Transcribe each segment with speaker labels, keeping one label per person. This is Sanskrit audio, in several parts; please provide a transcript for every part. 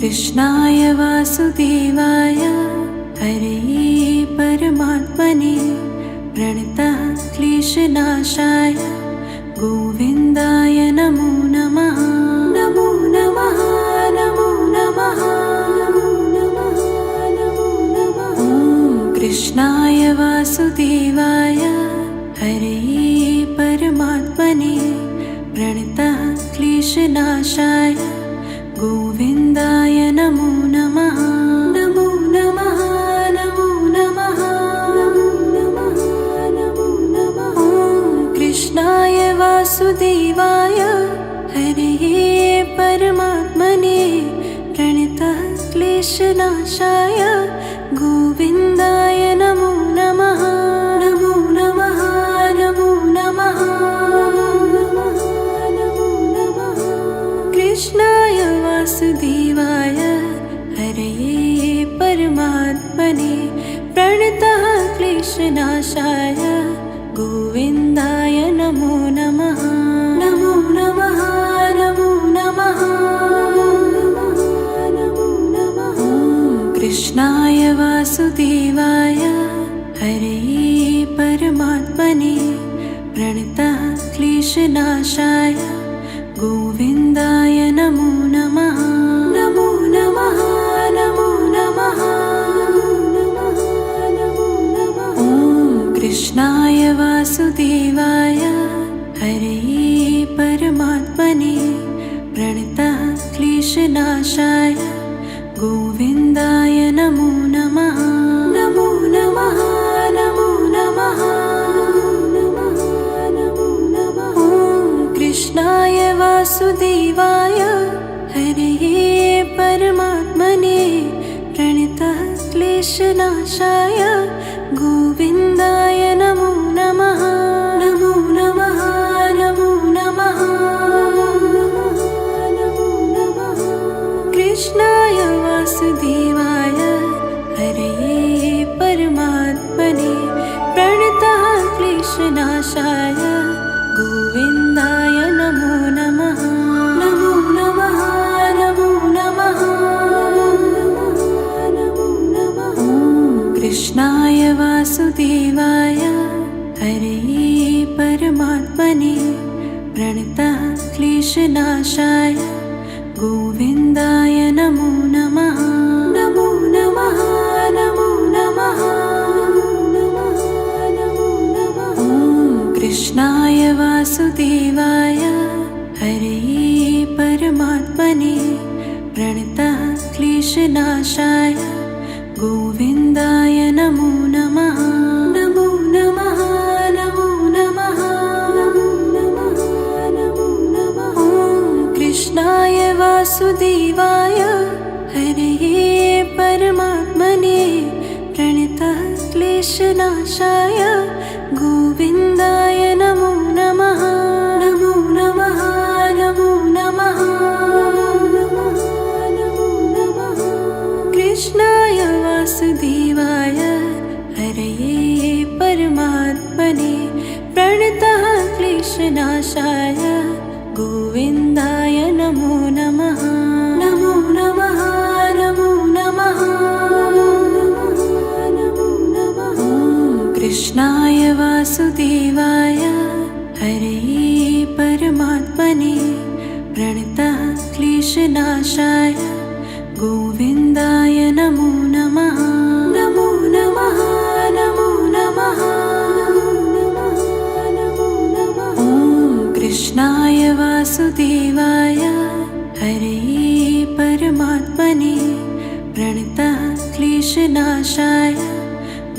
Speaker 1: कृष्णाय वासुदेवाय हरये परमात्मने प्रणतः क्लेशनाशाय गोविन्दाय नमो नमः। नमो नमः नमो नमः नमो नमः नमो नमः। कृष्णाय वासुदेवाय हरये परमात्मने प्रणतः क्लेशनाशाय गोविन्दाय नमो नमः। नमो नमः नमो नमः नमो नमः नमो नमः। कृष्णाय वासुदेवाय हरये परमात्मने प्रणतः क्लेशनाशाय गोविन्दाय नमो नमः। नमो नमः नमो नमः नमो नमः नमो नमः। कृष्णाय वासुदेवाय हरये परमात्मने प्रणतः क्लेशनाशाय गोविन्दाय नमो नमः। नमो नमः नमो नमः नमो नमः। कृष्णाय वासुदेवाय हरये परमात्मने प्रणतः क्लेशनाशाय गोविन्दाय नमो नमः। नमो नमः नमो नमः नमो नमः। कृष्णाय वासुदेवाय हरये परमात्मने प्रणतः क्लेशनाशाय गोविन्दाय नमो नमः। नमो नमः नमो नमः नमो नमः। कृष्णाय वासुदेवाय हरये परमात्मने प्रणतः क्लेशनाशाय गोविन्दाय नमो नमः। नमो नमः नमो नमः नमो नमः। कृष्णाय वासुदेवाय हरये परमात्मने प्रणतः क्लेशनाशाय गोविन्दाय नमो नमः। नमो नमः नमो नमः नमो नमः। कृष्णाय वासुदेवाय हरये परमात्मने प्रणतः क्लेशनाशाय गोविन्दाय नमो नमः। नमो नमः नमो नमः नमो नमः। कृष्णाय वासुदेवाय हरये परमात्मने प्रणतः क्लेशनाशाय गोविन्दाय नमो नमः। नमो नमः नमो नमः नमो नमः नमो नमः। कृष्णाय वासुदेवाय हरये परमात्मने प्रणतः क्लेशनाशाय गोविन्दाय नमो नमः। नमो नमः नमो नमः नमो नमः। कृष्णाय वासुदेवाय हरये परमात्मने प्रणतः क्लेशनाशाय गोविन्दाय नमो नमः। नमो नमः नमो नमः नमो नमः। कृष्णाय वासुदेवाय हरये परमात्मने प्रणतः क्लेशनाशाय गोविन्दाय नमो नमः। नमो नमः नमो नमः नमो नमः। कृष्णाय वासुदेवाय हरये परमात्मने प्रणतः क्लेशनाशाय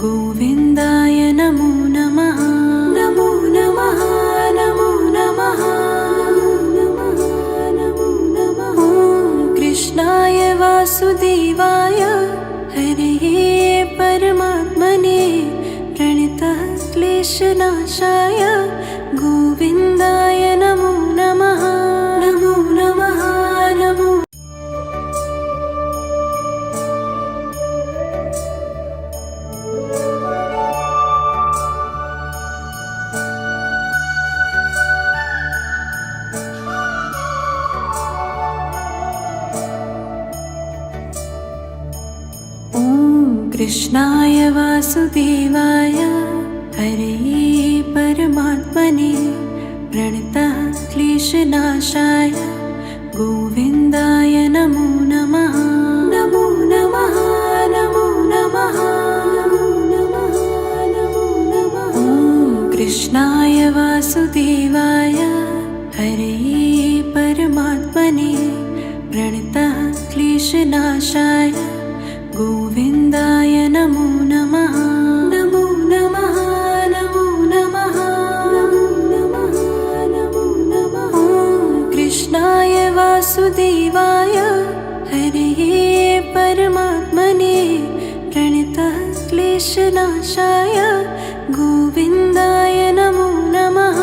Speaker 1: गोविन्दाय नमो नमः। नमो नमः नमो नमः नमो नमः। कृष्णाय वासुदेवाय हरये परमात्मने प्रणतः क्लेशनाशाय गोविन्दाय नमो नमः। नमो नमः नमो कृष्णाय वासुदेवाय हरे परमात्मने प्रणतः क्लेशनाशाय गोविन्दाय नमो नमः। नमो नमः नमो नमः नमो नमः। कृष्णाय वासुदेवाय हरे परमात्मने प्रणतः क्लेशनाशाय गोविन्दाय नमो नमः। नमो नमः नमो नमः नमो नमः। कृष्णाय वासुदेवाय हरे परमात्मने प्रणतः क्लेशनाशाय गोविन्दाय नमो नमः।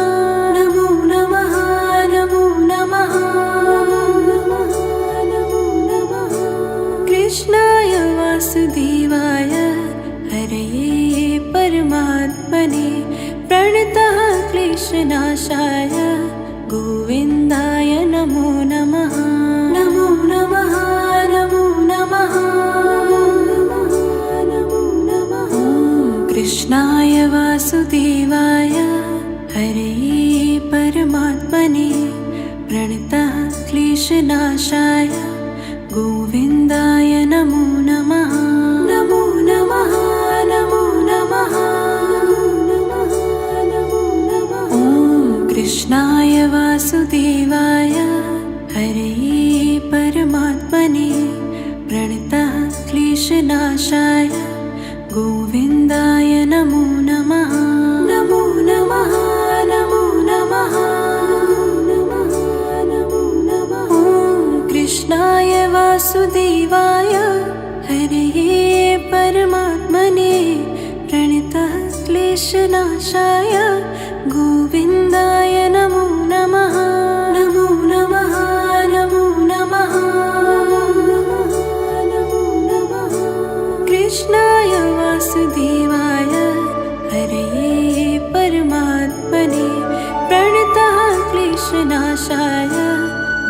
Speaker 1: नमो नमः नमो नमः नमो नमः। कृष्णाय वासुदेवाय हरे परमात्मने प्रणतः क्लेशनाशाय गोविन्दाय नमो नमः। नमो नमः नमो नमः नमो नमः। कृष्णाय वासुदेवाय हरे परमात्मने प्रणतः क्लेशनाशाय गोविन्दाय नमो नमः। नमो नमः नमो नमः नमो नमः। कृष्णाय वासुदेवाय हरे परमात्मने प्रणतः क्लेशनाशाय गोविन्दाय नमो नमः। नमो नमः नमो नमः नमो नमः। कृष्णाय वासुदेवाय हरे परमात्मने प्रणतः क्लेशनाशाय गोविन्दाय नमो नमः। नमो नमः नमो नमः नमो नमः। कृष्णाय वासुदेवाय हरे परमात्मने प्रणतः क्लेशनाशाय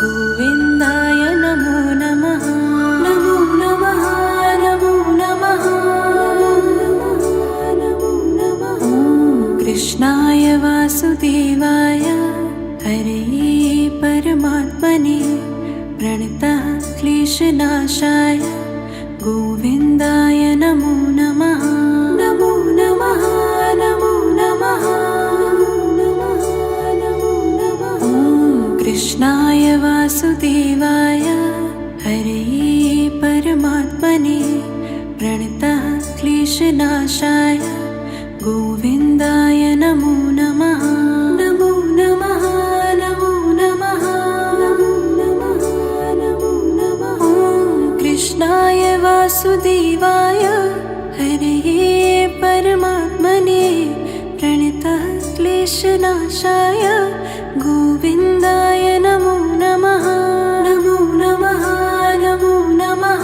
Speaker 1: गोविन्दाय नमो नमः। नमो नमः नमो नमः नमो नमः। कृष्णाय वासुदेवाय हरे परमात्मने प्रणतः क्लेशनाशाय गोविन्दाय नमो नमः। नमो नमः नमो नमः नमो नमः। कृष्णाय वासुदेवाय हरे परमात्मने प्रणतः क्लेशनाशाय गोविन्दाय नमो नमः। नमो नमः नमो नमः नमो नमः। कृष्णाय वासुदेवाय हरे परमात्मने प्रणतः क्लेशनाशाय गोविन्दाय नमो नमः। नमो नमः नमो नमः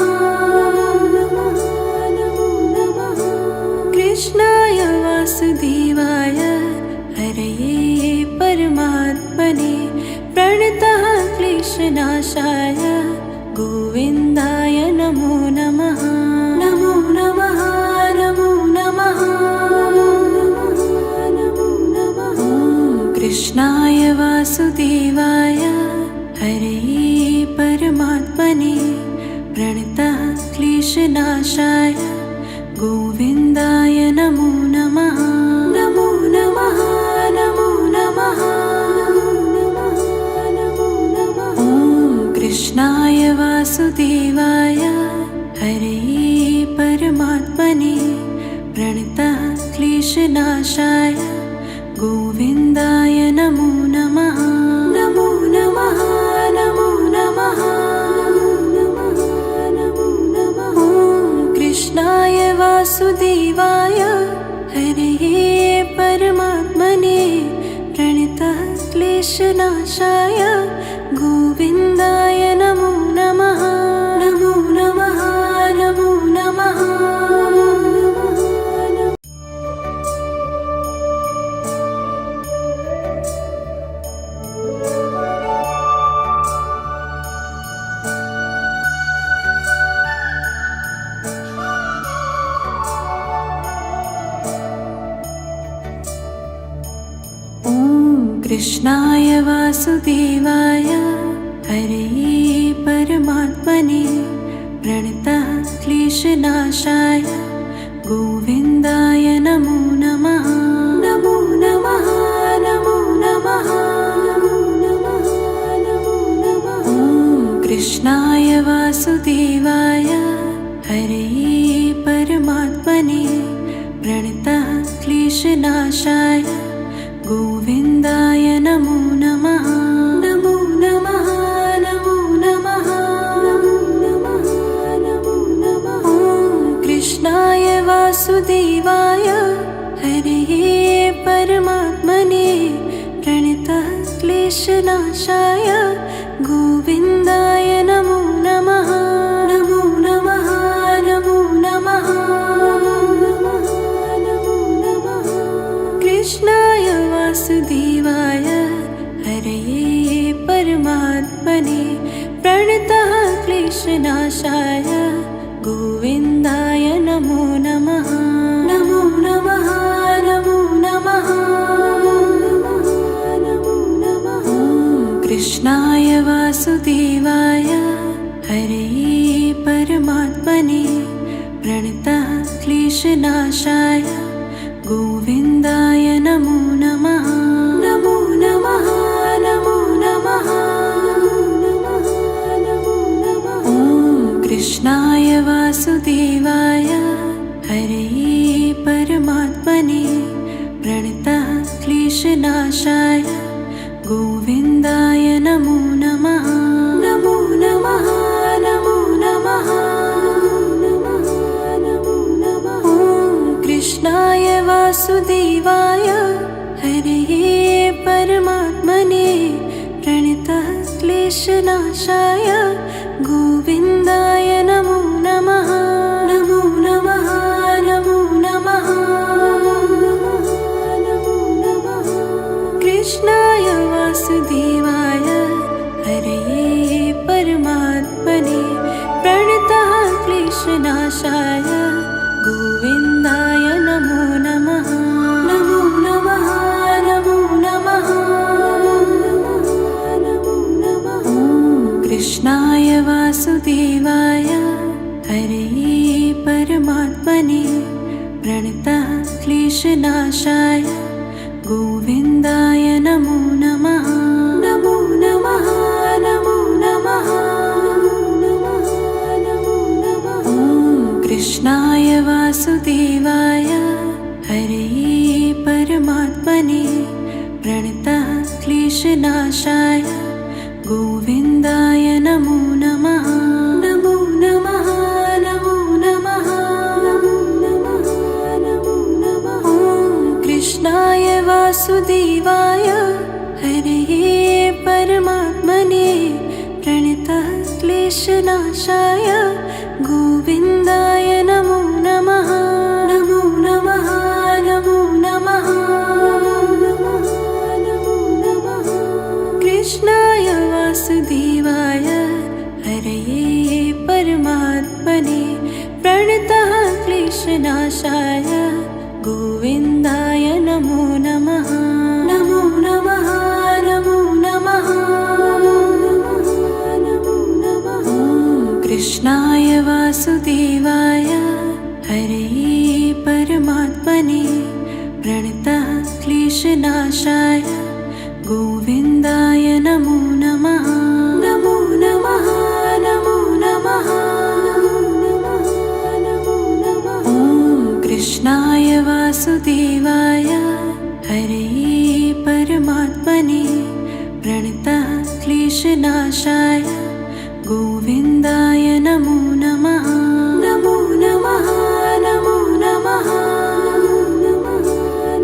Speaker 1: नमो नमः। कृष्णाय वासुदेवाय हरे परमात्मने प्रणतः क्लेशनाशाय गोविन्दाय नमो नमः। नमो नमः नमो नमः नमो नमः। कृष्णाय वासुदेवाय हरे परमात्मने प्रणतः क्लेशनाशाय गोविन्दाय नमो नमः। नमो नमः नमो नमः नमो नमः। कृष्णाय वासुदेवाय हरे परमात्मने प्रणतः क्लेशनाशाय गोविन्दाय नमो नमः। नमो नमः नमो नमः नमो नमः। कृष्णाय वासुदेवाय हरे परमात्मने प्रणतः क्लेशनाशाय गोविन्दाय नमो नमः। नमो नमः नमो नमः। वासुदेवाय हरे परमात्मने प्रणतः क्लेशनाशाय गोविन्दाय नमो नमः। नमो नमः नमो नमः नमो नमः नमो नमः। ॐ कृष्णाय वासुदेवाय हरे परमात्मने प्रणतः क्लेशनाशाय गोविन्दाय नमो नमः। नमो नमः नमो नमः नमो नमः नमो नमः। ॐ कृष्णाय वासुदेवाय हरे परमात्मने प्रणतः क्लेशनाशाय गोविन्दाय नमो नमः। नमो नमः नमो नमः नमो नमः। कृष्णाय वासुदेवाय हरे परमात्मने प्रणतः क्लेशनाशाय गोविन्दाय नमो नमः। नमो नमः नमो नमः नमो नमः। कृष्णाय वासुदेवाय हरे परमात्मने प्रणतः क्लेशनाशाय गोविन्दाय नमो नमः। नमो नमः नमो नमः नमो नमः। ॐ कृष्णाय वासुदेवाय हरे परमात्मने प्रणतः क्लेशनाशाय गोविन्दाय नमो नमः। नमो नमः नमो नमः नमो नमः। ॐ कृष्णाय वासुदेवाय हरे परमात्मने प्रणतः क्लेशनाशाय गोविन्दाय नमो नमः। नमो नमः नमो नमः नमो नमः। कृष्णाय वासुदेवाय हरे परमात्मने प्रणतः क्लेशनाशाय गोविन्दाय नमो नमः। नमो नमः नमो नमः नमो नमः। कृष्णाय वासुदेवाय हरे परमात्मने प्रणतः क्लेशनाशाय गोविन्दाय नमो नमः। नमो नमः नमो नमः नमो नमः। कृष्णाय वासुदेवाय हरे परमात्मने प्रणतः क्लेशनाशाय गोविन्दाय नमो नमः। नमो नमः नमो नमः नमो नमः। कृष्णाय वासुदेवाय हरे परमात्मने प्रणतः क्लेशनाशाय गोविन्दाय नमो नमः। नमो नमः नमो नमः नमो नमः। कृष्णाय वासुदेवाय हरे परमात्मने प्रणतः क्लेशनाशाय गोविन्दाय नमो नमः। नमो नमः नमो नमः नमो नमः। कृष्णाय वासुदेवाय हरे परमात्मने प्रणतः क्लेशनाशाय गोविन्दाय नमो नमः। नमो नमः नमो नमः नमो नमः। कृष्णाय वासुदेवाय हरे परमात्मने प्रणतः क्लेशनाशाय गोविन्दाय नमो नमः। नमो नमः नमो नमः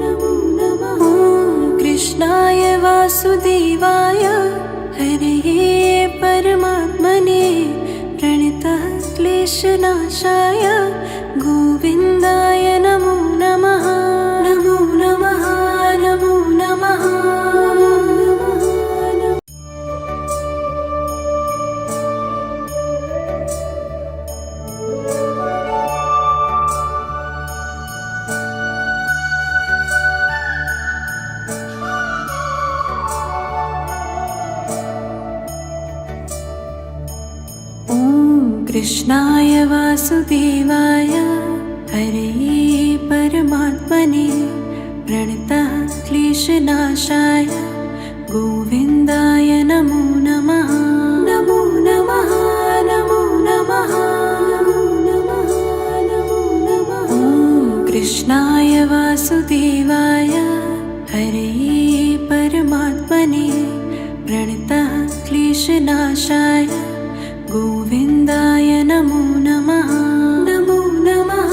Speaker 1: नमो नमः। कृष्णाय वासुदेवाय हरे परमात्मने प्रणतः क्लेशनाशाय गोविन्दाय नमो नमः। नमो नमः नमो नमः। कृष्णाय वासुदेवाय हरे परमात्मने प्रणतः क्लेशनाशाय गोविन्दाय नमो नमः। नमो नमः नमो नमः नमो नमः नमो नमः। कृष्णाय वासुदेवाय हरे परमात्मने प्रणतः क्लेशनाशाय गोविन्दाय नमो नमः। नमो नमः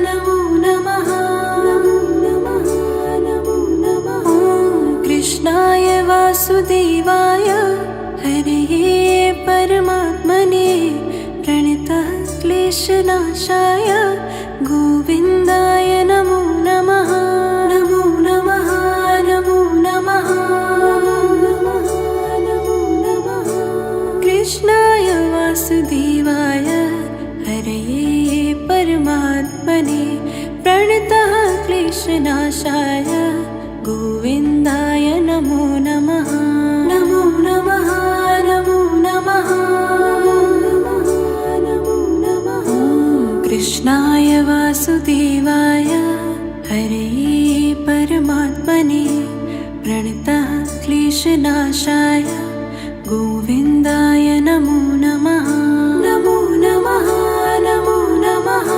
Speaker 1: नमो नमः नमो नमः नमो नमः। कृष्णाय वासुदेवाय हरे परमात्मने प्रणतः क्लेशनाशाय गोविन्दाय नमो नमः। नमो नमः नमो नमः नमो नमः। कृष्णाय वासुदेवाय हरे परमात्मने प्रणतः क्लेशनाशाय गोविन्दाय नमो नमः। नमो नमः नमो नमः नमो नमः। कृष्णाय वासुदेवाय हरे परमात्मने प्रणतः क्लेशनाशाय गोविन्दाय नमो नमः। नमो नमः नमो नमः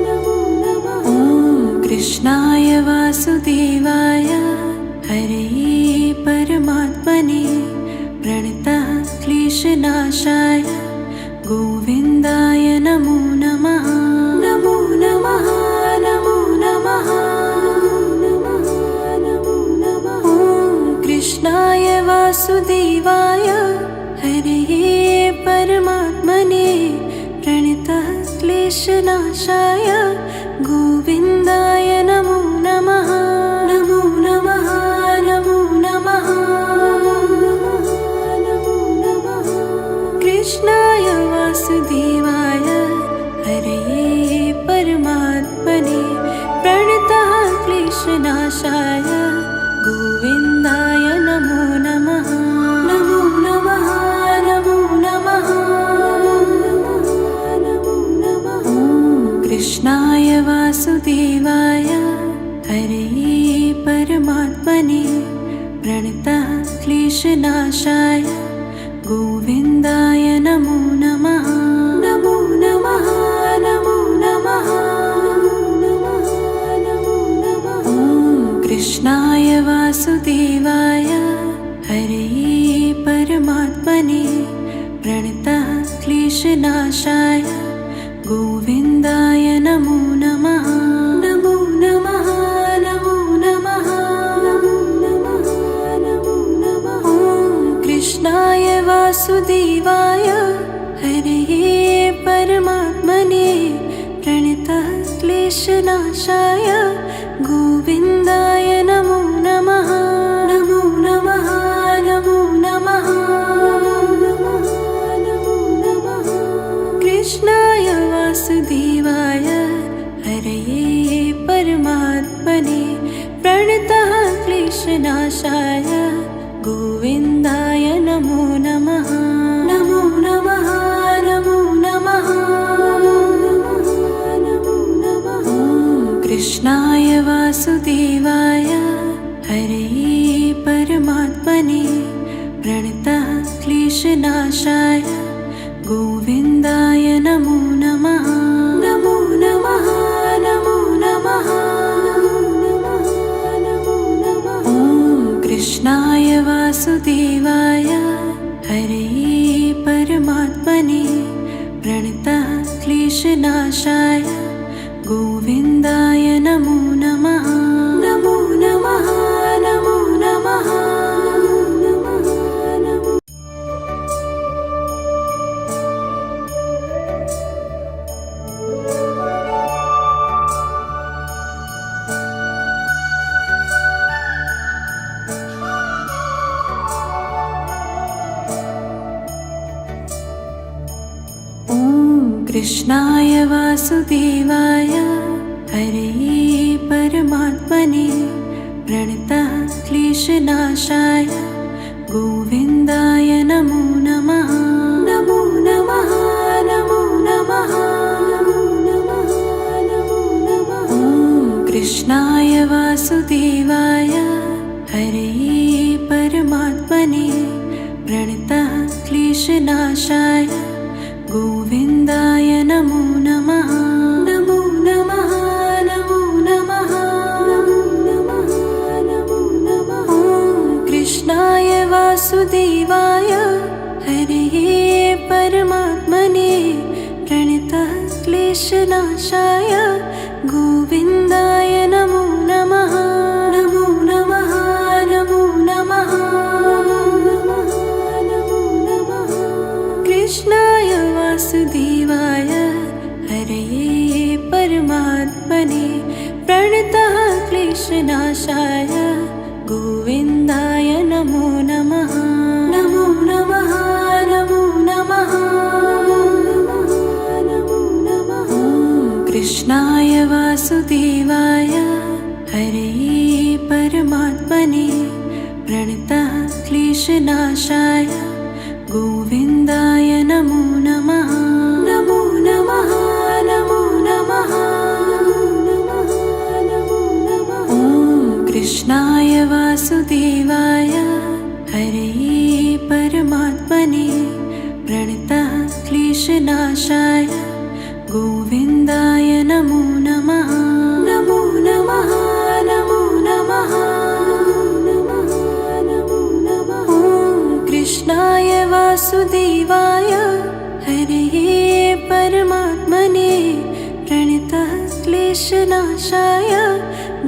Speaker 1: नमो नमः। कृष्णाय वासुदेवाय हरे परमात्मने प्रणतः क्लेशनाशाय गोविन्दाय नमो नमः। नमो नमः नमो नमः नमो नमः। कृष्णाय वासुदेवाय हरे परमात्मने प्रणतः क्लेशनाशाय गोविन्दाय नमो नमः। नमो नमः नमो नमः नमो नमः। कृष्णाय वासुदेवाय हरे परमात्मने प्रणतः क्लेशनाशाय गोविन्दाय नमो नमः। नमो नमः नमो नमः नमो नमः। कृष्णाय वासुदेवाय हरे परमात्मने प्रणतः क्लेशनाशाय गोविन्दाय नमो नमः। नमो नमः नमो नमः नमो नमः। कृष्णाय वासुदेवाय हरे परमात्मने प्रणतः क्लेशनाशाय गोविन्दाय नमो नमः। नमो नमः नमो नमः नमो नमः। कृष्णाय वासुदेवाय हरे परमात्मने प्रणतः क्लेशनाशाय गोविन्दाय नमो नमः। नमो नमः नमो नमः नमो नमः। कृष्णाय वासुदेवाय हरे परमात्मने प्रणतः क्लेशनाशाय गोविन्दाय नमो नमः। नमो नमः नमो नमः नमो नमः। कृष्णाय वासुदेवाय हरे परमात्मने प्रणतः क्लेशनाशाय गोविन्दाय नमो नमः। नमो नमः नमो नमः नमो नमः। कृष्णाय वासुदेवाय हरे परमात्मने प्रणतः क्लेशनाशाय गोविन्दाय नमो नमः। नमो नमः नमो नमः नमो। कृष्णाय वासुदेवाय हरे परमात्मने प्रणतः क्लेशनाशाय गोविन्दाय नमो नमः। नमो नमः वासुदेवाय हरे परमात्मने प्रणतः क्लेशनाशाय गोविन्दाय नमो नमः। नमो नमः नमो नमः नमो नमः नमो नमः। कृष्णाय वासुदेवाय हरे परमात्मने प्रणतः क्लेशनाशाय गोविन्दाय नमो नमः। नमो नमः नमो नमः नमो नमः। कृष्णाय वासुदेवाय हरे परमात्मने प्रणतः क्लेशनाशाय गोविन्दाय नमो नमः। नमो नमः नमो नमः नमो नमः। कृष्णाय वासुदेवाय हरे परमात्मने प्रणतः क्लेशनाशाय गोविन्दाय नमो नमः। नमो नमः नमो नमः नमो नमः। कृष्णाय वासुदेवाय हरे परमात्मने प्रणतः क्लेशनाशाय गोविन्दाय नमो नमः। नमो नमः नमो नमः नमो नमः। कृष्णाय वासुदेवाय हरे परमात्मने प्रणतः क्लेशनाशाय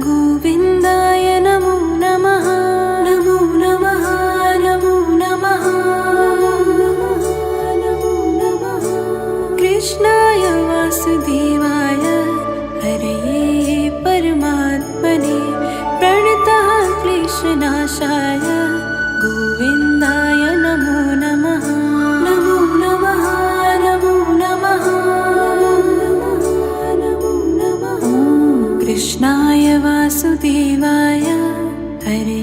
Speaker 1: गोविन्दाय नमो नमः। नमो नमः नमो नमः नमो नमः। कृष्णाय वासुदेवाय हरे परमात्मने प्रणतः क्लेशनाशाय गोविन्दाय नमो नमः। नमो नमः नमो नमः नमो नमः। कृष्णाय वासुदेवाय हरे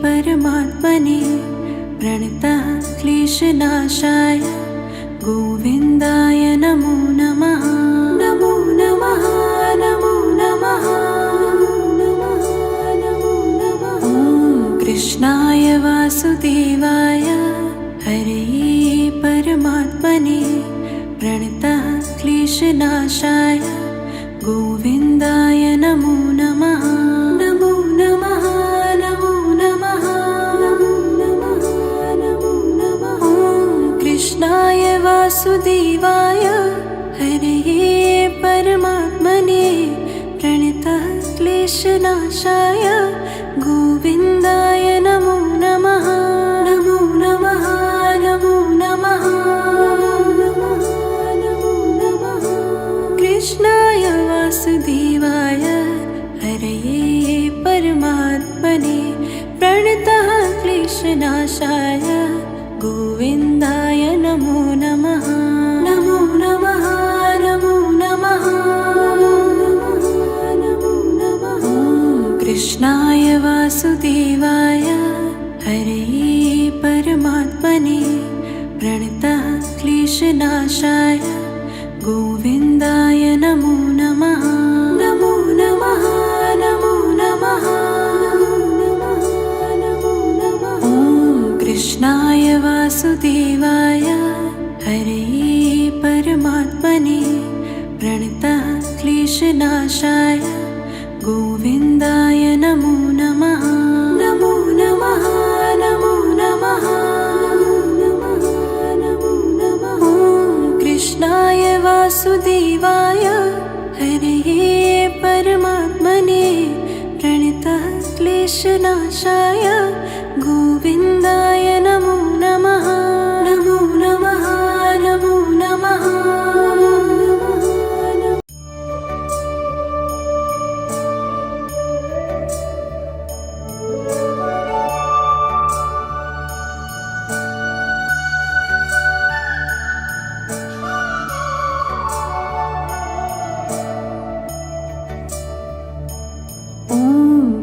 Speaker 1: परमात्मने प्रणतः क्लेशनाशाय गोविन्दाय नमो नमः। नमो नमः नमो नमः नमो नमः। कृष्णाय वासुदेवाय हरे परमात्मने प्रणतः क्लेशनाशाय गोविन्दाय नमो नमः। नमो नमः नमो नमः नमो नमः। कृष्णाय वासुदेवाय हरे परमात्मने प्रणतः क्लेशनाशाय गोविन्दाय नमो नमः। नमो नमः नमो नमः नमो नमः। कृष्णाय वासुदेवाय हरे परमात्मने प्रणतः क्लेशनाशाय गोविन्दाय नमो नमः। नमो नमः नमो नमः नमो नमः। कृष्णाय वासुदेवाय हरे परमात्मने प्रणतः क्लेशनाशाय गोविन्दाय नमो नमः। नमो नमः नमो नमः नमो नमः। कृष्णाय वासुदेवाय हरे परमात्मने प्रणतः क्लेशनाशाय गोविन्दाय नमो नमः। नमो नमः नमो नमः नमो नमः। कृष्णाय वासुदेवाय हरे परमात्मने प्रणतः क्लेशनाशाय गोविन्दाय नमो नमः। नमो नमः नमो नमः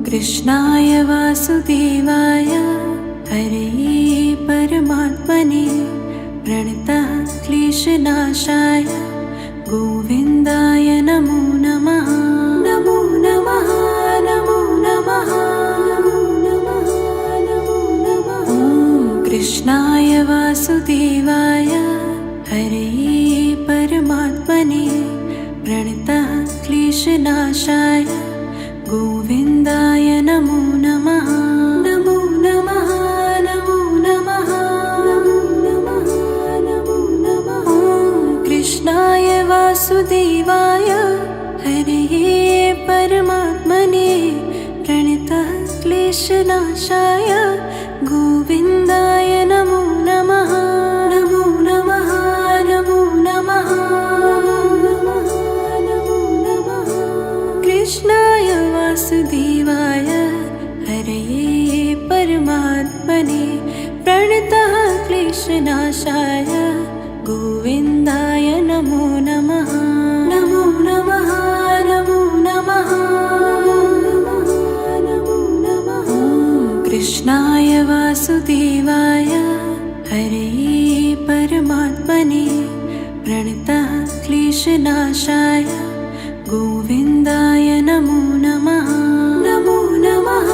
Speaker 1: कृष्णाय वासुदेवाय हरे परमात्मने प्रणतः क्लेशनाशाय गोविन्दाय नमो नमः। नमो नमः नमो नमः कृष्णाय वासुदेवाय हरे परमात्मने प्रणतः क्लेशनाशाय गोविन्दाय नमो नमः। नमो नमः नमो नमः नमो नमः नमो नमः। कृष्णाय वासुदेवाय हरे परमात्मने प्रणतः क्लेशनाशाय गोविन्दाय नमो नमः। नमो नमः नमो नमः नमो नमः। कृष्णाय वासुदेवाय हरे परमात्मने प्रणतः क्लेशनाशाय गोविन्दाय नमो नमः। नमो नमः नमो नमः नमो नमः। कृष्णाय वासुदेवाय हरे परमात्मने प्रणतः क्लेशनाशाय गोविन्दाय नमो नमः। नमो नमः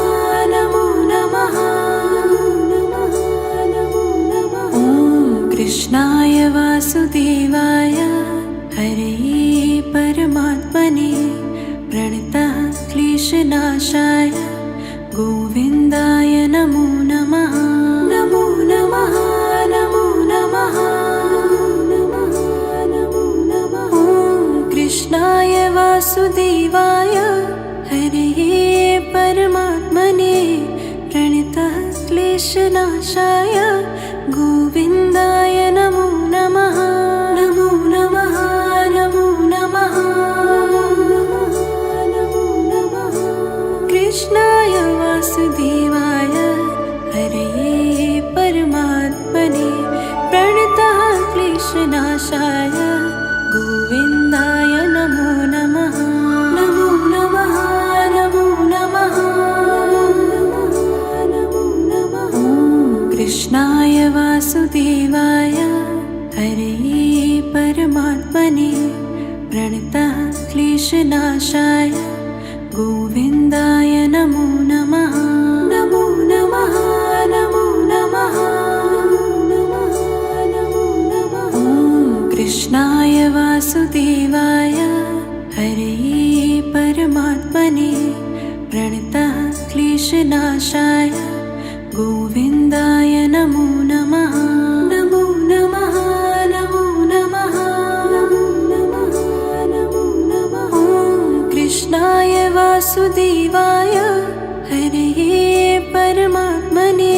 Speaker 1: नमो नमः नमो नमः। कृष्णाय वासुदेवाय हरे परमात्मने प्रणतः क्लेशनाशाय गोविन्दाय नमो नमः। नमो नमः नमो नमः नमो नमः। कृष्णाय वासुदेवाय हरे परमात्मने प्रणतः क्लेशनाशाय गोविन्दाय नमो नमः। नमो नमः नमो नमः नमो नमः। कृष्णाय वासुदेवाय हरे परमात्मने प्रणतः क्लेशनाशाय गोविन्दाय नमो नमः। नमो नमः नमो नमः नमो नमः। कृष्णाय वासुदेवाय हरे परमात्मने प्रणतः क्लेशनाशाय गोविन्दाय नमो नमः। नमो नमः नमो नमः नमो नमः। कृष्णाय वासुदेवाय हरे परमात्मने प्रणतः क्लेशनाशाय गोविन्दाय नमो नमः। नमो नमः नमो नमः नमो नमः। कृष्णाय वासुदेवाय हरे परमात्मने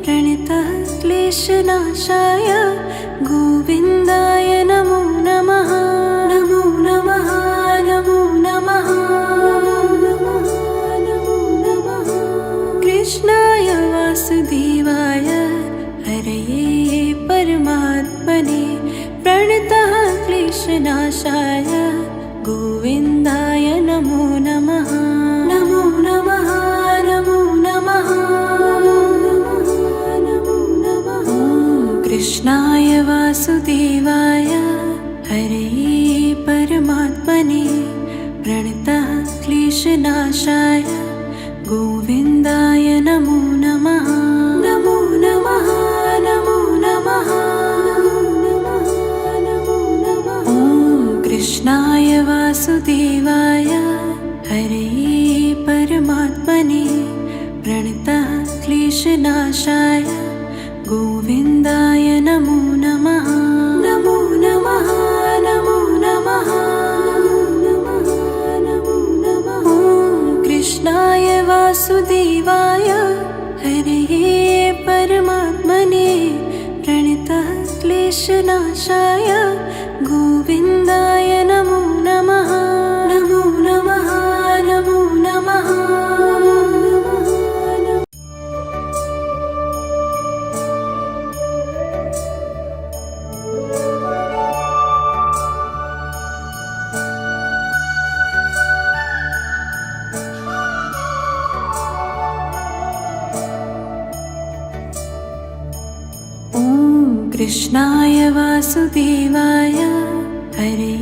Speaker 1: प्रणतः क्लेशनाशाय गोविन्दाय नमो नमः। नमो नमः नमो नमः नमो नमः। कृष्णाय वासुदेवाय हरे परमात्मने प्रणतः क्लेशनाशाय गोविन्दाय नमो नमः। नमो नमः नमो नमः नमो नमः। कृष्णाय वासुदेवाय हरे परमात्मने प्रणतः क्लेशनाशाय गोविन्दाय नमो नमः। नमो नमः नमो नमः नमो नमः। कृष्णाय वासुदेवाय हरे परमात्मने प्रणतः क्लेशनाशाय गोविन्दाय नमो नमः। नमो नमः नमो नमः नमो नमः। कृष्णाय वासुदेवाय हरे परमात्मने प्रणतः क्लेशनाशाय गोविन्दाय नमो नमः। नमो नमः नमो नमः। कृष्णाय वासुदेवाय हरे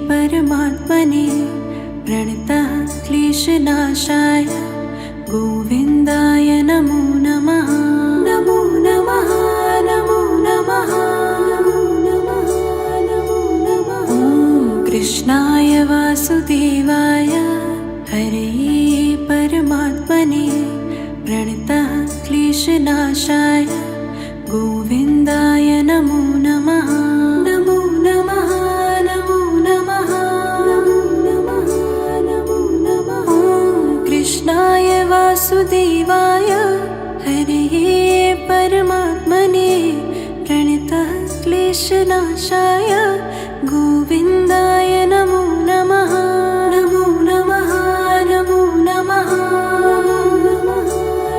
Speaker 1: परमात्मने प्रणतः क्लेशनाशाय गोविन्दाय नमो नमः। नमो नमः वासुदेवाय हरे परमात्मने प्रणतः क्लेशनाशाय गोविन्दाय नमो नमः। नमो नमः नमो नमः नमो नमः नमो नमः। ॐ कृष्णाय वासुदेवाय हरे परमात्मने प्रणतः क्लेशनाशाय गोविन्दाय नमो नमः। नमो नमः नमो नमः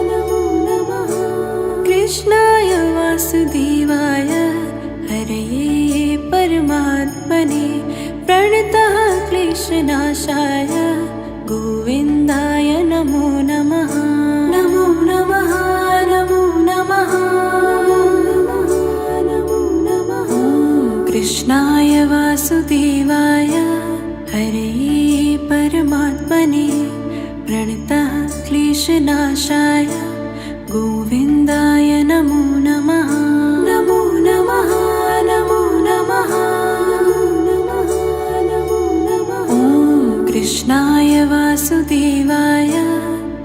Speaker 1: नमो नमः। कृष्णाय वासुदेवाय हरे परमात्मने प्रणतः क्लेशनाशाय गोविन्दाय नमो नमः। नमो नमः नमो नमः नमो नमः। कृष्णाय वासुदेवाय हरे परमात्मने प्रणतः क्लेशनाशाय गोविन्दाय नमो नमः। नमो नमः नमो नमः नमो नमः। ॐ कृष्णाय वासुदेवाय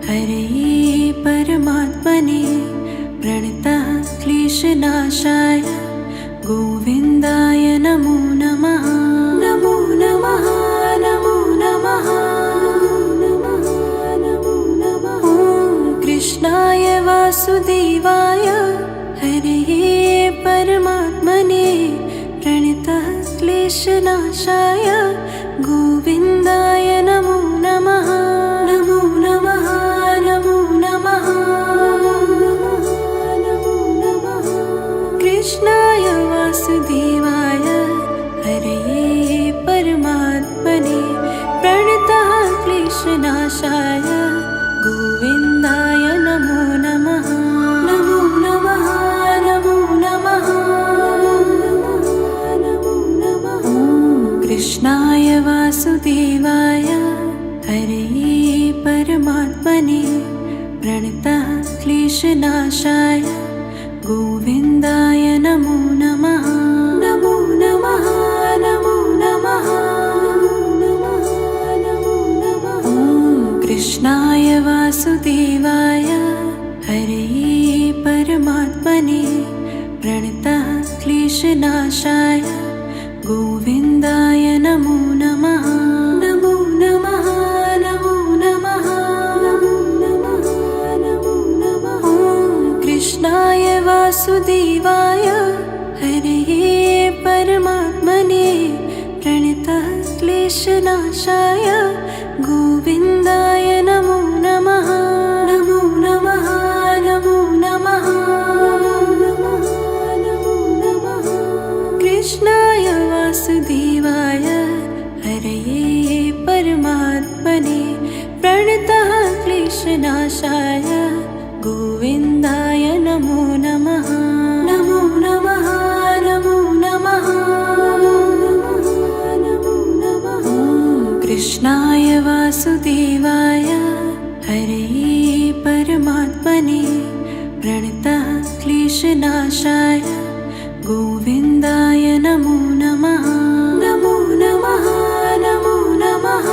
Speaker 1: हरे परमात्मने प्रणतः क्लेशनाशाय गोविन्दाय नमो नमः। नमो नमः नमो नमः नमो नमः। ॐ कृष्णाय वासुदेवाय हरे परमात्मने प्रणतः क्लेशनाशाय गोविन्दाय नमो नमः। नमो नमः नमो नमः नमो नमः। कृष्णाय वासुदेवाय हरे परमात्मने प्रणतः क्लेशनाशाय गोविन्दाय नमो नमः। नमो नमः नमो नमः नमो नमः। ॐ कृष्णाय वासुदेवाय हरे परमात्मने प्रणतः क्लेशनाशाय गोविन्दाय नमो नमः। नमो नमः नमो नमः नमो नमः। ॐ कृष्णाय वासुदेवाय हरे परमात्मने प्रणतः क्लेशनाशाय गोविन्दाय नमो नमः। नमो नमः नमो नमः नमो नमः। ॐ कृष्णाय वासुदेवाय हरे परमात्मने प्रणतः क्लेशनाशाय गोविन्दाय नमो नमः। नमो नमः नमो नमः नमो नमः। कृष्णाय वासुदेवाय हरे परमात्मने प्रणतः क्लेशनाशाय गोविन्दाय नमो नमः। नमो नमः नमो नमः नमो नमः। ॐ कृष्णाय वासुदेवाय हरे परमात्मने प्रणतः क्लेशनाशाय गोविन्दाय नमो नमः। नमो नमः नमो नमः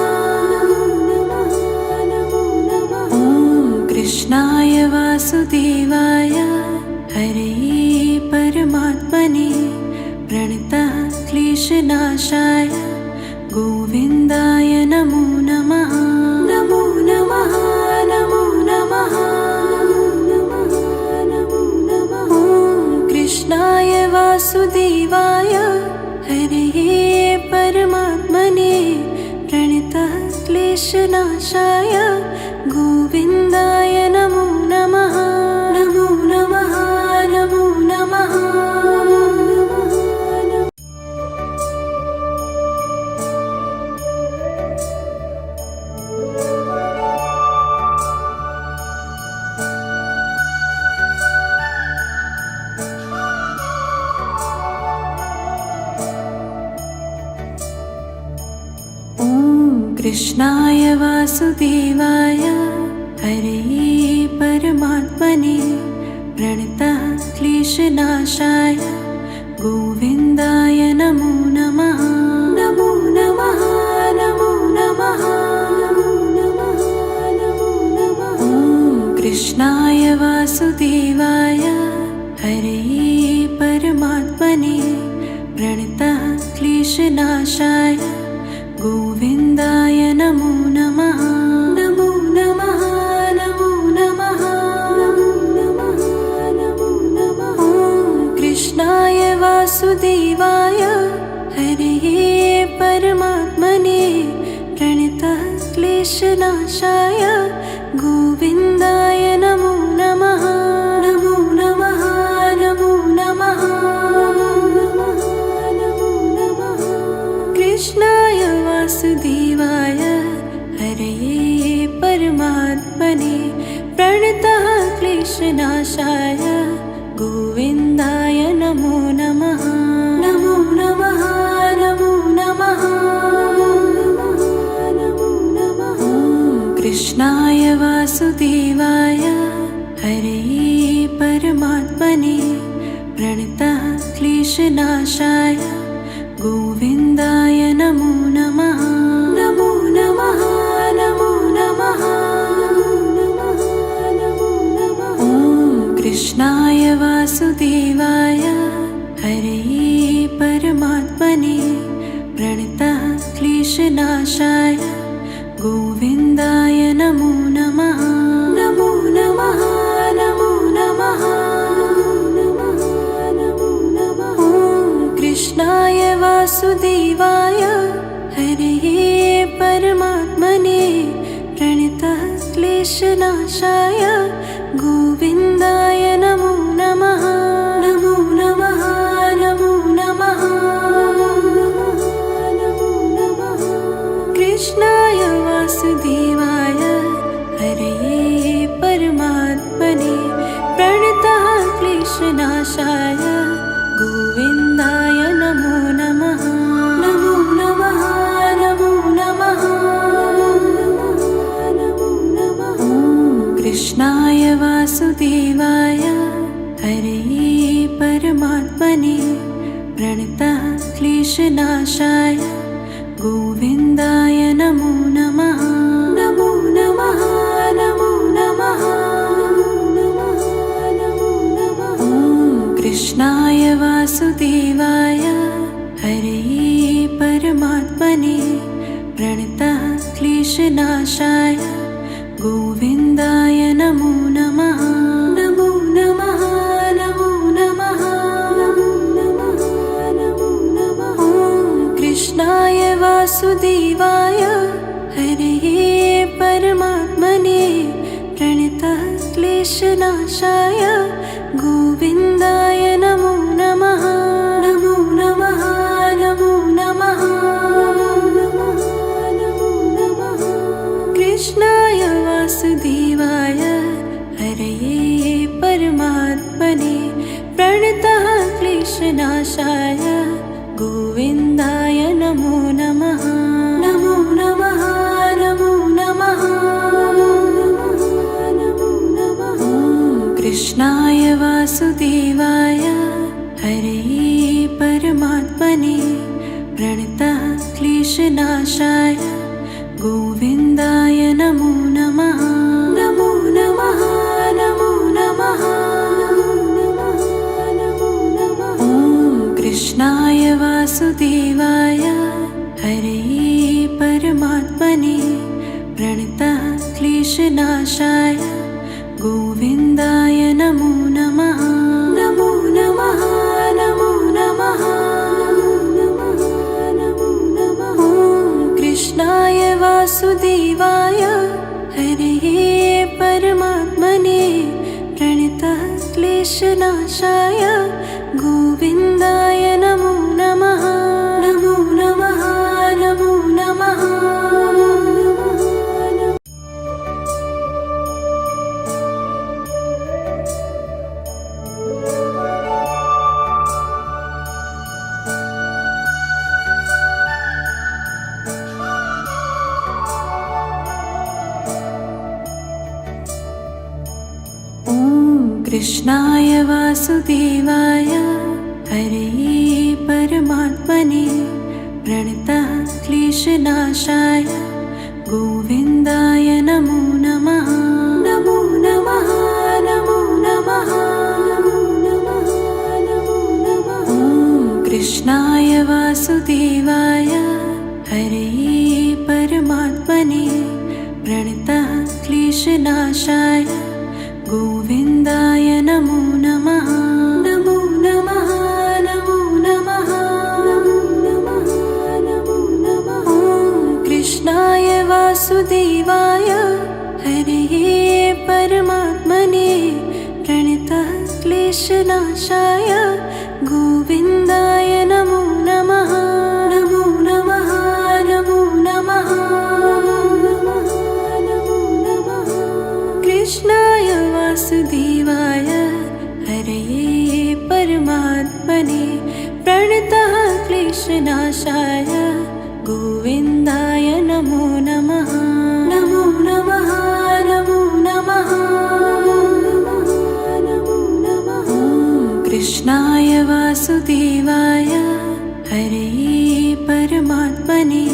Speaker 1: नमो नमः। ॐ कृष्णाय वासुदेवाय हरे परमात्मने प्रणतः क्लेशनाशाय गोविन्दाय नमो नमः। नमो नमः नमो नमः नमो नमः। ॐ कृष्णाय वासुदेवाय हरे परमात्मने प्रणतः क्लेशनाशाय गोविन्दाय नमो नमः। नमो नमः नमो नमः। कृष्णाय वासुदेवाय हरे परमात्मने प्रणतः क्लेशनाशाय गोविन्दाय नमो नमः। नमो नमः नमो नमः कृष्णाय वासुदेवाय हरे परमात्मने प्रणतः क्लेशनाशाय गोविन्दाय नमो नमः। नमो नमः नमो नमः नमो नमः नमो नमः। कृष्णाय वासुदेवाय हरे परमात्मने प्रणतः क्लेशनाशाय गोविन्दाय नमो नमः। नमो नमः नमो नमः नमो नमः। कृष्णाय वासुदेवाय हरे परमात्मने प्रणतः क्लेशनाशाय गोविन्दाय नमो नमः। नमो नमः नमो नमः नमो नमः। कृष्णाय वासुदेवाय हरे परमात्मने प्रणतः क्लेशनाशाय गोविन्दाय नमो नमः। नमो नमः नमो नमः नमो नमः। कृष्णाय वासुदेवाय हरे परमात्मने प्रणतः क्लेशनाशाय गोविन्दाय नमो नमः। नमो नमः नमो नमः नमो नमः। कृष्णाय वासुदेवाय हरे परमात्मने प्रणतः क्लेशनाशाय गोविन्दाय नमो नमः। नमो नमः नमो नमः नमो नमः। कृष्णाय वासुदेवाय हरे परमात्मने प्रणतः क्लेशनाशाय गोविन्दाय नमो नमः। नमो नमः नमो नमः नमो नमः। कृष्णाय वासुदेवाय हरे परमात्मने प्रणतः क्लेशनाशाय गोविन्दाय नमो नमः। नमो नमः नमो नमः नमो नमः। कृष्णाय वासुदेवाय हरे परमात्मने प्रणतः क्लेशनाशाय गोविन्दाय नमो नमः। नमो नमः नमो नमः नमो नमः। कृष्णाय वासुदेवाय हरे परमात्मने प्रणतः क्लेशनाशाय गोविन्दाय नमो नमः। नमो नमः नमो नमः नमो नमः। कृष्णाय वासुदेवाय हरे परमात्मने प्रणतः क्लेशनाशाय गोविन्दाय नमो नमः। नमो नमः नमो नमः नमो नमः। कृष्णाय वासुदेवाय हरे परमात्मने प्रणतः क्लेशनाशाय गोविन्दाय नमो नमः। नमो नमः नमो नमः नमो नमः। कृष्णाय वासुदेवाय हरे परमात्मने प्रणतः क्लेशनाशाय गोविन्दाय नमो नमः। नमो नमः नमो नमः नमो नमः। कृष्णाय वासुदेवाय हरे परमात्मने प्रणतः क्लेशनाशाय गोविन्दाय नमो नमः। नमो नमः नमो नमः। कृष्णाय वासुदेवाय हरे परमात्मने प्रणतः क्लेशनाशाय गोविन्दाय नमो नमः। नमो नमः कृष्णाय वासुदेवाय हरे परमात्मने प्रणतः क्लेशनाशाय गोविन्दाय नमो नमः। नमो नमः नमो नमः नमो नमः नमो नमः। कृष्णाय वासुदेवाय हरे परमात्मने प्रणतः क्लेशनाशाय गोविन्दाय नमो नमः। नमो नमः नमो नमः नमो नमः। कृष्णाय वासुदेवाय हरे परमात्मने प्रणतः क्लेशनाशाय गोविन्दाय नमो नमः। नमो नमः नमो नमः नमो नमः। कृष्णाय वासुदेवाय हरे परमात्मने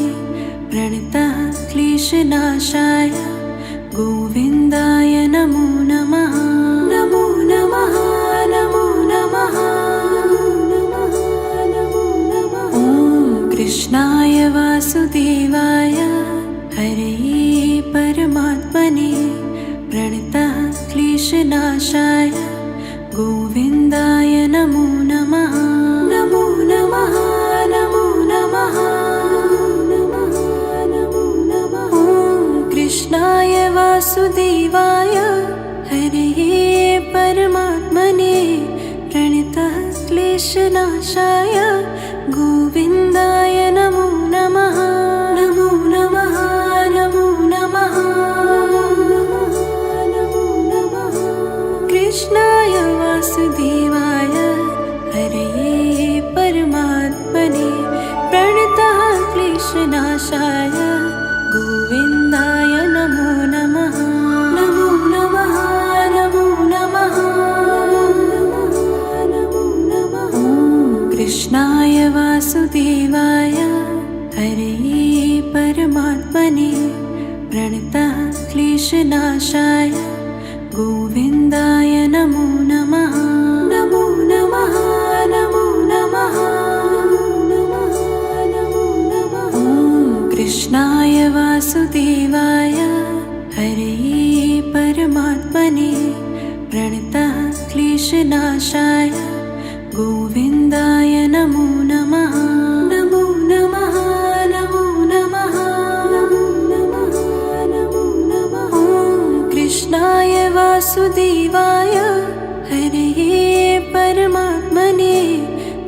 Speaker 1: प्रणतः क्लेशनाशाय गोविन्दाय नमो नमः। नमो नमः नमो नमः नमो नमः। कृष्णाय वासुदेवाय हरे परमात्मने प्रणतः क्लेशनाशाय गोविन्दाय नमो नमः। नमो नमः नमो नमः नमो नमः। कृष्णाय वासुदेवाय हरे परमात्मने प्रणतः क्लेशनाशाय गोविन्दाय नमो नमः। नमो नमः नमो नमः नमो नमः। कृष्णाय वासुदेवाय हरे परमात्मने प्रणतः क्लेशनाशाय गोविन्दाय नमो नमः। नमो नमः नमो नमः नमो नमः। कृष्णाय वासुदेवाय हरे परमात्मने प्रणतः क्लेशनाशाय गोविन्दाय नमो नमः। नमो नमः नमो नमः नमो नमः। कृष्णाय वासुदेवाय हरे परमात्मने प्रणतः क्लेशनाशाय गोविन्दाय नमो नमः। नमो नमः नमो नमः नमो नमः। कृष्णाय वासुदेवाय हरे परमात्मने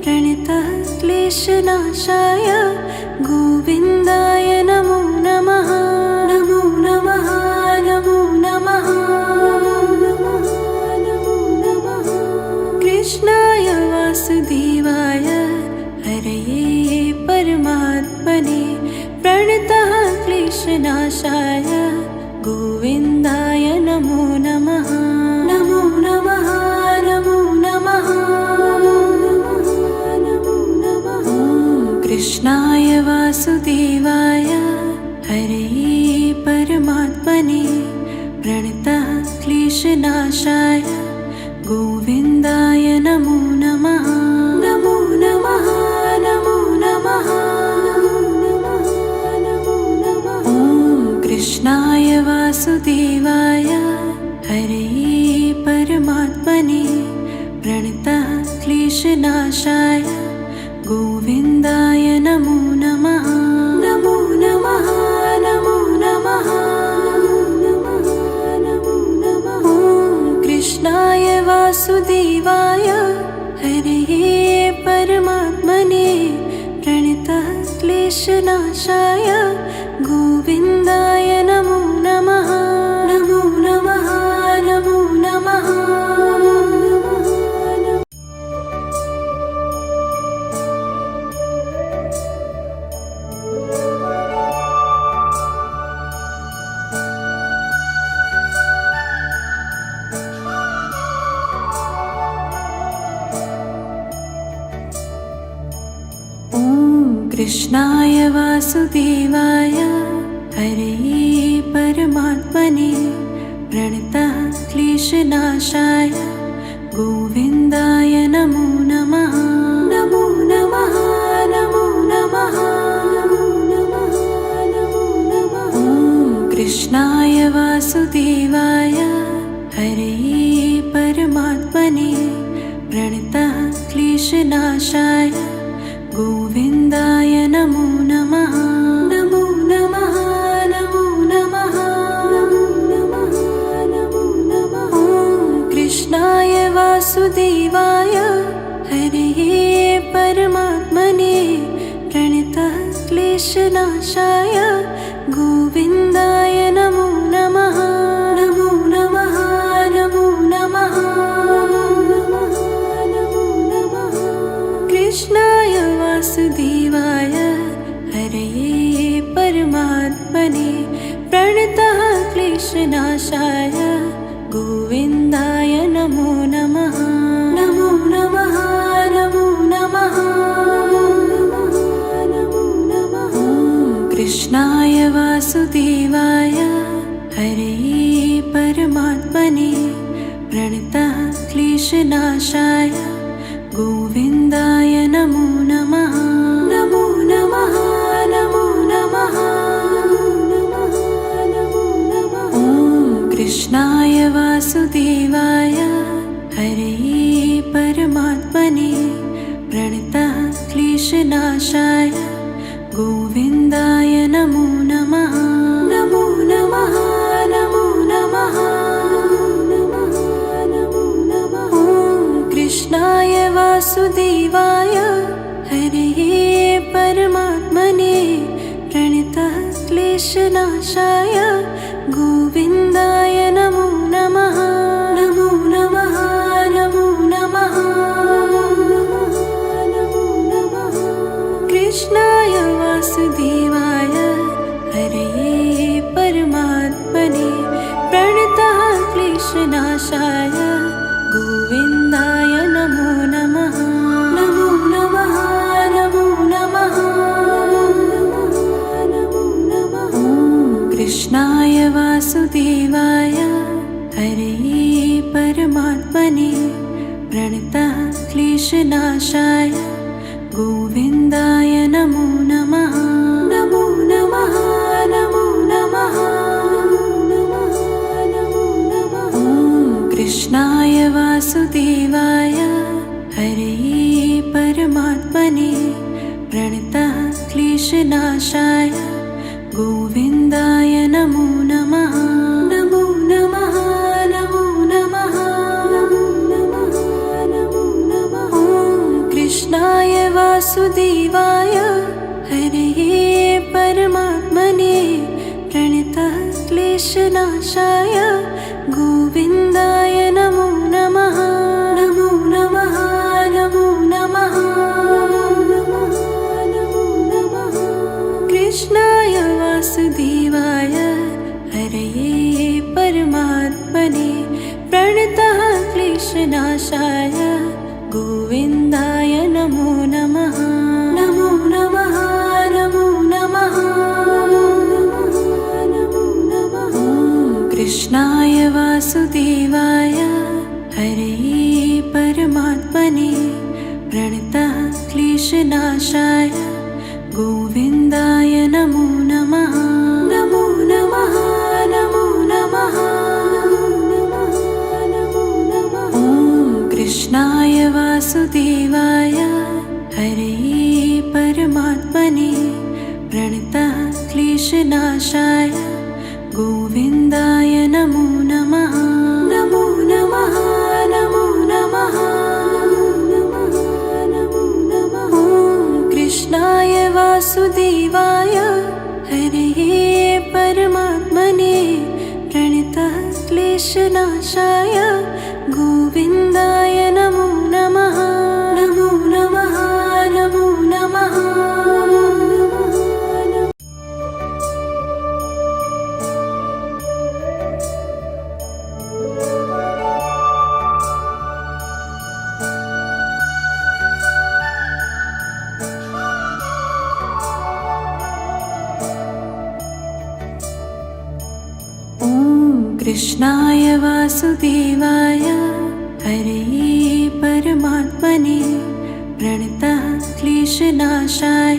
Speaker 1: प्रणतः क्लेशनाशाय गोविन्दाय नमो नमः। नमो नमः नमो नमः नमो नमः। कृष्णाय वासुदेवाय हरे परमात्मने प्रणतः क्लेशनाशाय गोविन्दाय नमो नमः। नमो नमः नमो नमः नमो नमः। कृष्णाय वासुदेवाय हरे परमात्मने प्रणतः क्लेशनाशाय गोविन्दाय नमो नमः। नमो नमः नमो नमः नमो नमः। कृष्णाय वासुदेवाय हरे परमात्मने प्रणतः क्लेशनाशाय गोविन्दाय नमो नमः। नमो नमः नमो नमः नमो नमः। कृष्णाय वासुदेवाय हरे परमात्मने प्रणतः क्लेशनाशाय गोविन्दाय नमो नमः। नमो नमः नमो नमः। कृष्णाय वासुदेवाय हरे परमात्मने प्रणतः क्लेशनाशाय गोविन्दाय नमो नमः। नमो नमः वासुदेवाय हरे परमात्मने प्रणतः क्लेशनाशाय गोविन्दाय नमो नमः। नमो नमः नमो नमः नमो नमः नमो नमः। ॐ कृष्णाय वासुदेवाय हरे परमात्मने प्रणतः क्लेशनाशाय गोविन्दाय नमो नमः। नमो नमः नमो नमः नमो नमः। कृष्णाय वासुदेवाय हरे परमात्मने प्रणतः क्लेशनाशाय गोविन्दाय नमो नमः। नमो नमः नमो नमः नमो नमः। कृष्णाय वासुदेवाय हरे परमात्मने प्रणतः क्लेशनाशाय गोविन्दाय नमो नमः। नमो नमः नमो नमः नमो नमः। ॐ कृष्णाय वासुदेवाय हरे परमात्मने प्रणतः क्लेशनाशाय गोविन्दाय नमो नमः। नमो नमः नमो नमः नमो नमः। ॐ कृष्णाय वासुदेवाय हरे परमात्मने प्रणतः क्लेशनाशाय गोविन्दाय नमो नमः। नमो नमः नमो नमः नमो नमः। कृष्णाय वासुदेवाय हरे परमात्मने प्रणतः क्लेशनाशाय गोविन्दाय नमो नमः। नमो नमः नमो नमः नमो नमः। ॐ कृष्णाय वासुदेवाय हरे परमात्मने प्रणतः क्लेशनाशाय गोविन्दाय नमो नमः। नमो नमः नमो नमः नमो नमः। ॐ कृष्णाय वासुदेवाय हरे परमात्मने प्रणतः क्लेशनाशाय गोविन्दाय नमो नमः। नमो नमः नमो नमः नमो नमः। ॐ कृष्णाय वासुदेवाय हरे परमात्मने प्रणतः क्लेशनाशाय गोविन्दाय नमो नमः। नमो नमः नमो नमः नमो नमः। कृष्णाय वासुदेवाय हरे परमात्मने प्रणतः क्लेशनाशाय गोविन्दाय नमो नमः। नमो नमः नमो नमः नमो नमः। ॐ कृष्णाय वासुदेवाय हरे परमात्मने प्रणतः क्लेशनाशाय गोविन्दाय नमो नमः। नमो नमः नमो नमः नमो नमः। ॐ कृष्णाय वासुदेवाय हरे परमात्मने प्रणतः क्लेशनाशाय गोविन्दाय नमो नमः। नमो नमः नमो नमः नमो नमः। ॐ कृष्णाय वासुदेवाय हरे परमात्मने प्रणतः क्लेशनाशाय गोविन्दाय नमो नमः। नमो नमः नमो नमः कृष्णाय वासुदेवाय हरे परमात्मने प्रणतः क्लेशनाशाय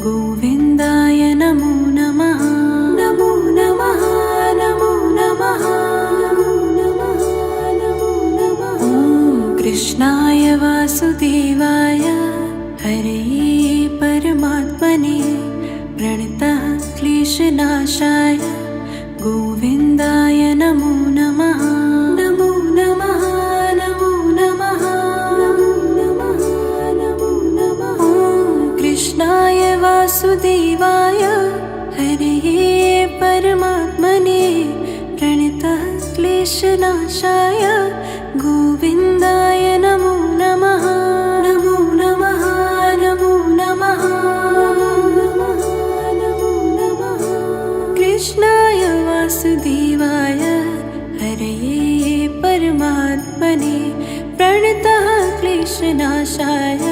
Speaker 1: गोविन्दाय नमो नमः। नमो नमः नमो नमः वासुदेवाय हरे परमात्मने प्रणतः क्लेशनाशाय गोविन्दाय नमो नमः। नमो नमः नमो नमः नमो नमः नमो नमः। कृष्णाय वासुदेवाय हरे परमात्मने प्रणतः क्लेशनाशाय गोविन्दाय नमो नमः। नमो नमः नमो नमः नमो नमः। कृष्णाय वासुदेवाय हरे परमात्मने प्रणतः क्लेशनाशाय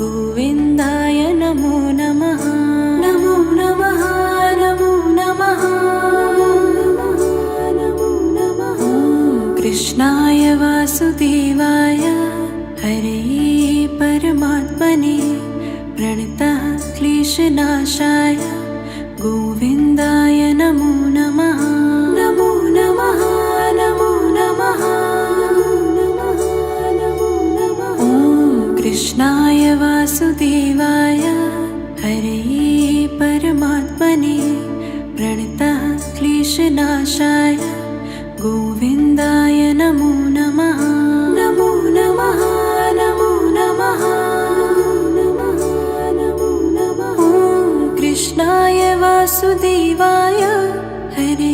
Speaker 1: गोविन्दाय नमो नमः। नमो नमः नमो नमः नमो नमः। कृष्णाय वासुदेवाय हरे परमात्मने प्रणतः क्लेशनाशाय गोविन्दाय नमो नमः। नमो नमः नमो नमः नमो नमः। कृष्णाय वासुदेवाय हरे परमात्मने प्रणतः क्लेशनाशाय गोविन्दाय नमो नमः। नमो नमः नमो नमः नमो नमः। कृष्णाय वासुदेवाय हरे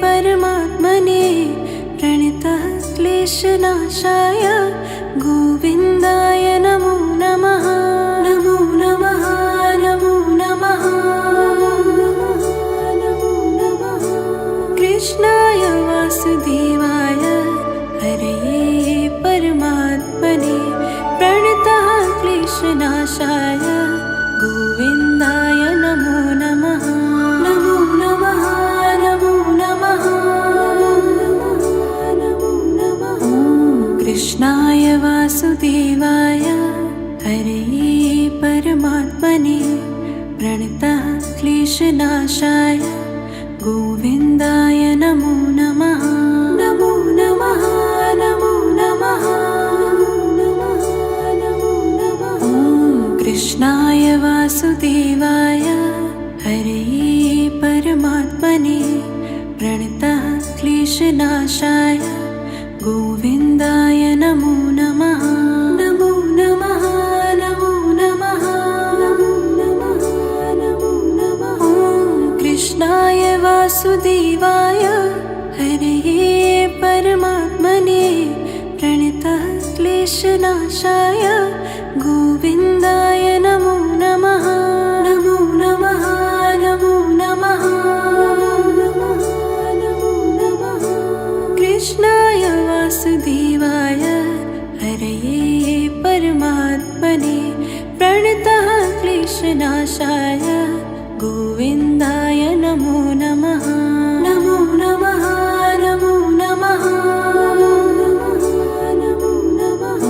Speaker 1: परमात्मने प्रणतः क्लेशनाशाय गोविन्दाय नमो नमः। नमो नमः नमो नमः नमो नमः। कृष्णाय वासुदेवाय हरे परमात्मने प्रणतः क्लेशनाशाय गोविन्दाय नमो नमः। नमो नमः नमो नमः नमो नमः। कृष्णाय वासुदेवाय हरे परमात्मने प्रणतः क्लेशनाशाय गोविन्दाय नमो नमः। नमो नमः नमो नमः नमो नमः। कृष्णाय वासुदेवाय हरे परमात्मने प्रणतः क्लेशनाशाय गोविन्दाय नमो नमः। नमो नमः नमो नमः नमो नमः। कृष्णाय वासुदेवाय हरे परमात्मने प्रणतः क्लेशनाशाय गोविन्दाय नमो नमः। नमो नमः नमो नमः नमो नमः। कृष्णाय वासुदेवाय हरे परमात्मने प्रणतः क्लेशनाशाय गोविन्दाय नमो नमः। नमो नमः नमो नमः नमो नमः।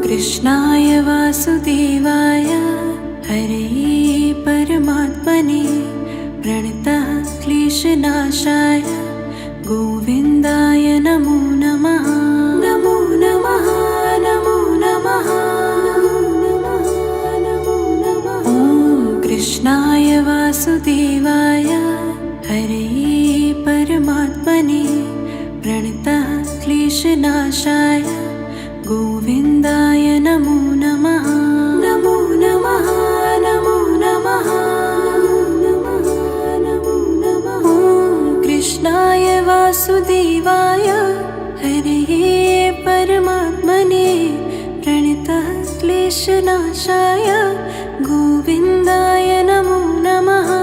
Speaker 1: कृष्णाय वासुदेवाय हरे परमात्मने प्रणतः क्लेशनाशाय गोविन्दाय नमो नमः। नमो नमः नमो नमः नमो नमः। कृष्णाय वासुदेवाय हरे परमात्मने प्रणतः क्लेशनाशाय गोविन्दाय नमो नमः। नमो नमः नमो नमः नमो नमः। कृष्णाय वासुदेवाय हरे परमात्मने प्रणतः क्लेशनाशाय गोविन्दाय नमो नमः।